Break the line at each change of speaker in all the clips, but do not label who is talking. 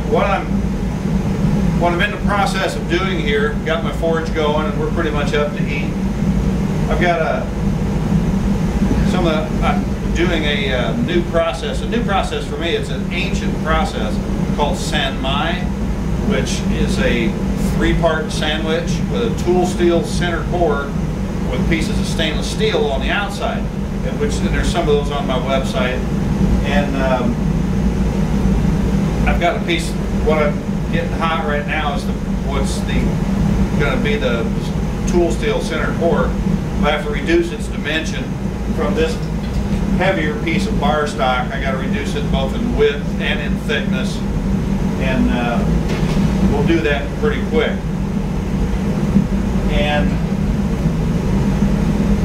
what I'm in the process of doing here, got my forge going, and we're pretty much up to heat. I've got I'm doing a new process. A new process for me, it's an ancient process called sanmai, which is a 3-part sandwich with a tool steel center core with pieces of stainless steel on the outside, and there's some of those on my website. And I've got a piece. What I'm getting hot right now is what's going to be the tool steel center core. I have to reduce its dimension from this heavier piece of bar stock. I got to reduce it both in width and in thickness, and we'll do that pretty quick. And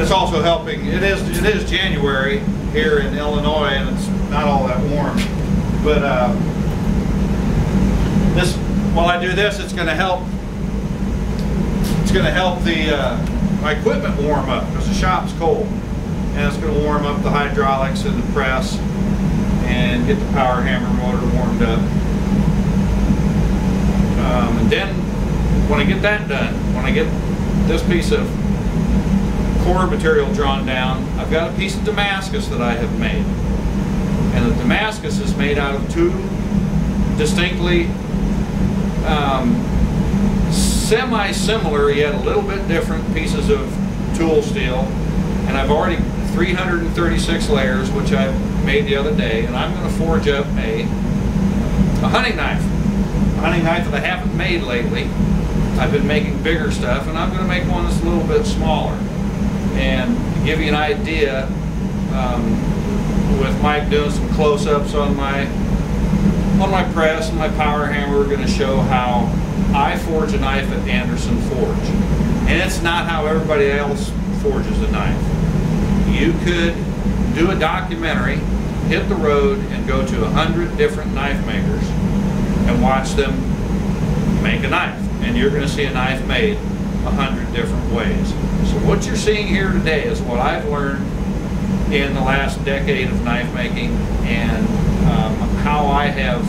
it's also helping. It is January here in Illinois, and it's not all that warm. But while I do this, it's going to help. It's going to help my equipment warm up because the shop's cold, and it's going to warm up the hydraulics and the press, and get the power hammer motor warmed up. And then when I get that done, when I get this piece of core material drawn down, I've got a piece of damascus that I have made. And the damascus is made out of 2 distinctly semi-similar yet a little bit different pieces of tool steel. And I've already 336 layers, which I made the other day, and I'm going to forge up a hunting knife. A hunting knife that I haven't made lately. I've been making bigger stuff, and I'm going to make one that's a little bit smaller. And to give you an idea, with Mike doing some close-ups on my press and my power hammer, we're going to show how I forge a knife at Andersen Forge. And it's not how everybody else forges a knife. You could do a documentary, hit the road, and go to 100 different knife makers and watch them make a knife. And you're going to see a knife made 100 different ways. So what you're seeing here today is what I've learned in the last decade of knife making, and how I have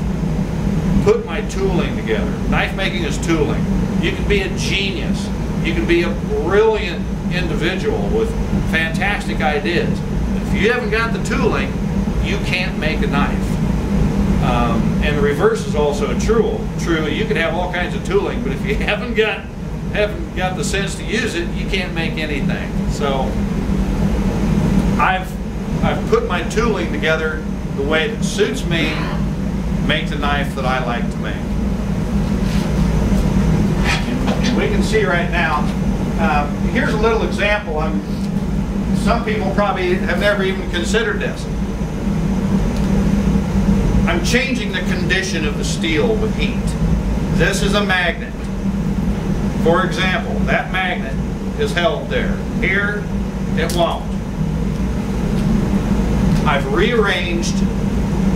put my tooling together. Knife making is tooling. You can be a genius. You can be a brilliant individual with fantastic ideas. If you haven't got the tooling, you can't make a knife. And the reverse is also true. You can have all kinds of tooling, but if you haven't got the sense to use it, you can't make anything. So I've put my tooling together the way that suits me, make the knife that I like to make. And we can see right now, here's a little example. Some people probably have never even considered this. I'm changing the condition of the steel with heat. This is a magnet. For example, that magnet is held there. Here, it won't. I've rearranged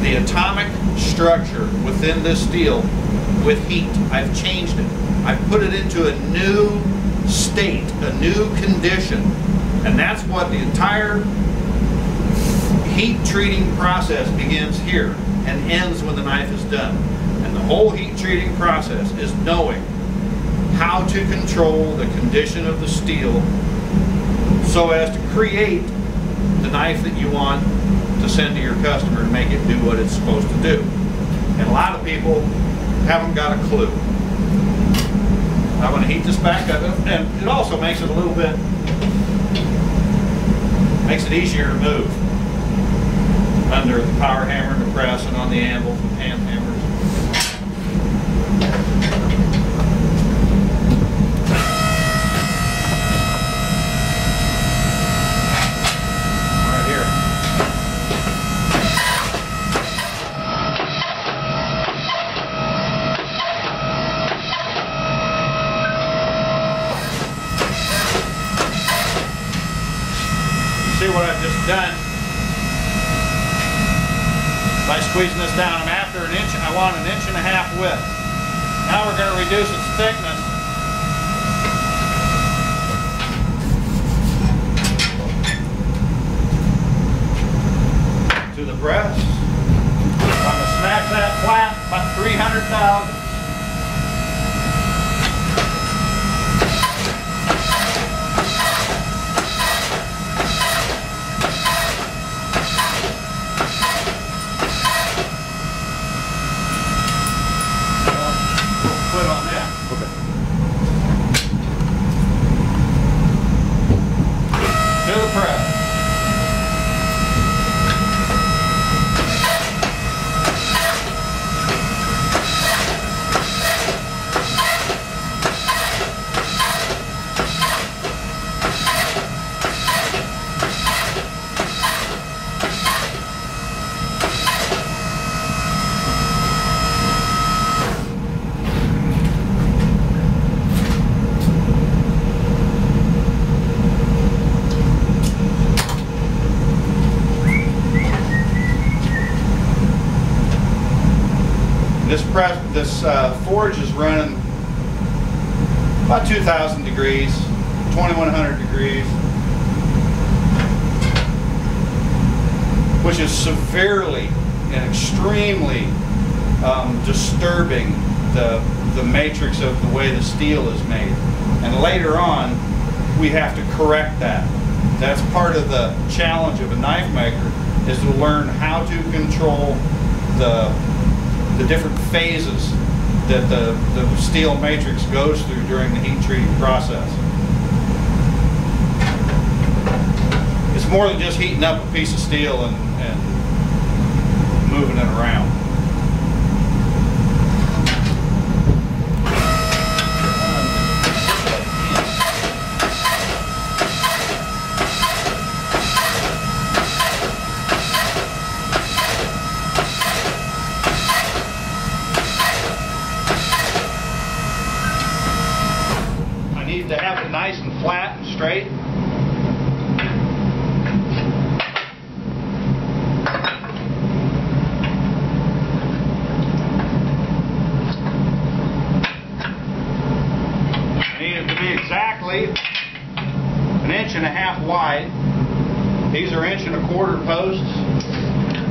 the atomic structure within this steel with heat. I've changed it. I've put it into a new state, a new condition. And that's what the entire heat treating process begins here and ends when the knife is done. And the whole heat treating process is knowing how to control the condition of the steel so as to create the knife that you want to send to your customer and make it do what it's supposed to do. And a lot of people haven't got a clue. I'm going to heat this back up, and it also makes it a little bit, makes it easier to move under the power hammer and the press and on the anvils with hand hammers. See what I've just done by squeezing this down. I'm after an inch. I want 1.5 inches width. Now we're going to reduce its thickness to the press. I'm going to smack that flat about 300 loud. Put on that.
Okay.
To the press. This forge is running about 2,000 degrees, 2,100 degrees, which is severely and extremely disturbing the matrix of the way the steel is made. And later on, we have to correct that. That's part of the challenge of a knife maker, is to learn how to control the different phases that the steel matrix goes through during the heat treating process. It's more than just heating up a piece of steel and moving it around. To have it nice and flat and straight. I need it to be exactly 1.5 inches wide. These are 1 1/4 posts,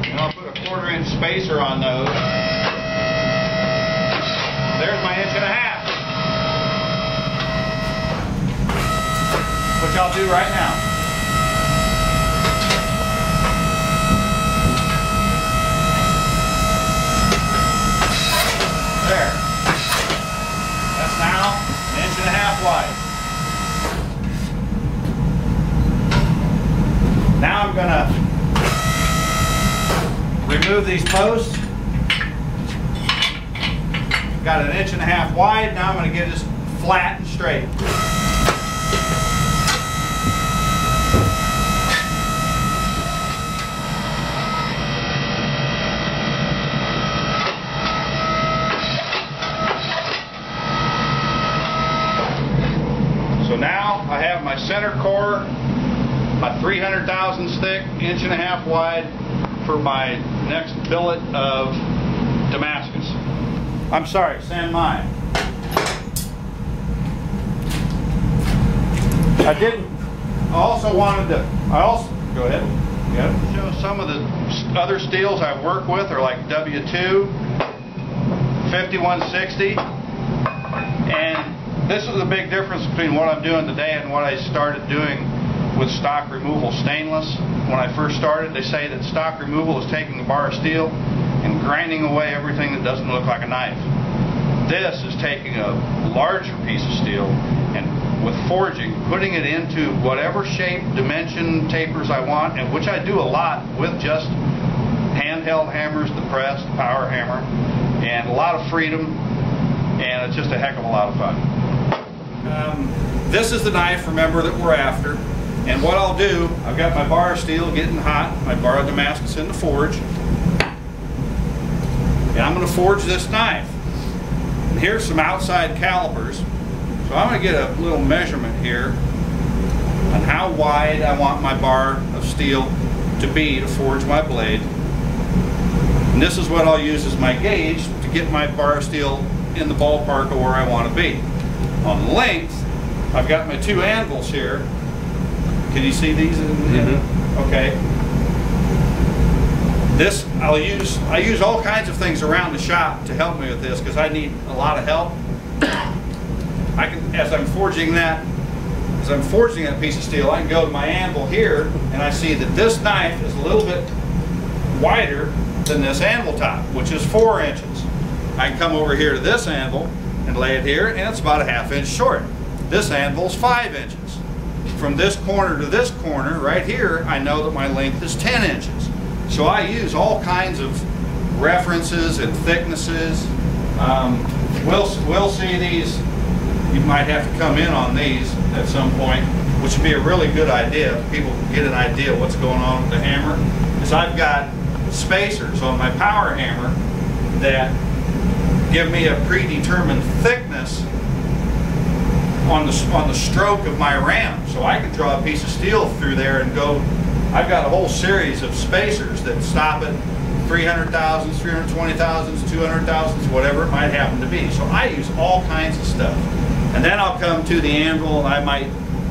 and I'll put a 1/4 inch spacer on those. There's my 1.5 inches. Which I'll do right now. There. That's now 1.5 inches wide. Now I'm going to remove these posts. Got 1.5 inches wide. Now I'm going to get this flat and straight. So now I have my center core, my 300,000 thick, 1.5 inches wide for my next billet of Damascus. I'm sorry, San Mai. I go ahead. Yeah. Show some of the other steels I work with are like W2, 5160, and this is the big difference between what I'm doing today and what I started doing with stock removal stainless. When I first started, they say that stock removal is taking a bar of steel and grinding away everything that doesn't look like a knife. This is taking a larger piece of steel and with forging, putting it into whatever shape, dimension, tapers I want, and which I do a lot with just handheld hammers, the press, the power hammer, and a lot of freedom, and it's just a heck of a lot of fun. This is the knife, remember, that we're after. And what I'll do, I've got my bar of steel getting hot, my bar of Damascus in the forge, and I'm going to forge this knife. And here's some outside calipers. So I'm going to get a little measurement here on how wide I want my bar of steel to be to forge my blade. And this is what I'll use as my gauge to get my bar of steel in the ballpark of where I want to be. On length, I've got my 2 anvils here. Can you see these? Okay. I use all kinds of things around the shop to help me with this because I need a lot of help. As I'm forging that piece of steel, I can go to my anvil here and I see that this knife is a little bit wider than this anvil top, which is 4 inches. I can come over here to this anvil and lay it here, and it's about a 1/2 inch short. This anvil's 5 inches. From this corner to this corner right here, I know that my length is 10 inches. So I use all kinds of references and thicknesses. We'll see these. You might have to come in on these at some point, which would be a really good idea. People get an idea of what's going on with the hammer. Is I've got spacers on my power hammer that give me a predetermined thickness on the stroke of my ram. So I can draw a piece of steel through there and go. I've got a whole series of spacers that stop at 300 thousandths, 320 thousandths, 200 thousandths, whatever it might happen to be. So I use all kinds of stuff. And then I'll come to the anvil and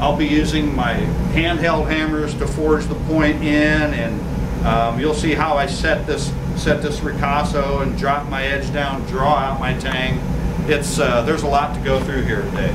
I'll be using my handheld hammers to forge the point in, and you'll see how I set this ricasso and drop my edge down, draw out my tang. There's a lot to go through here today.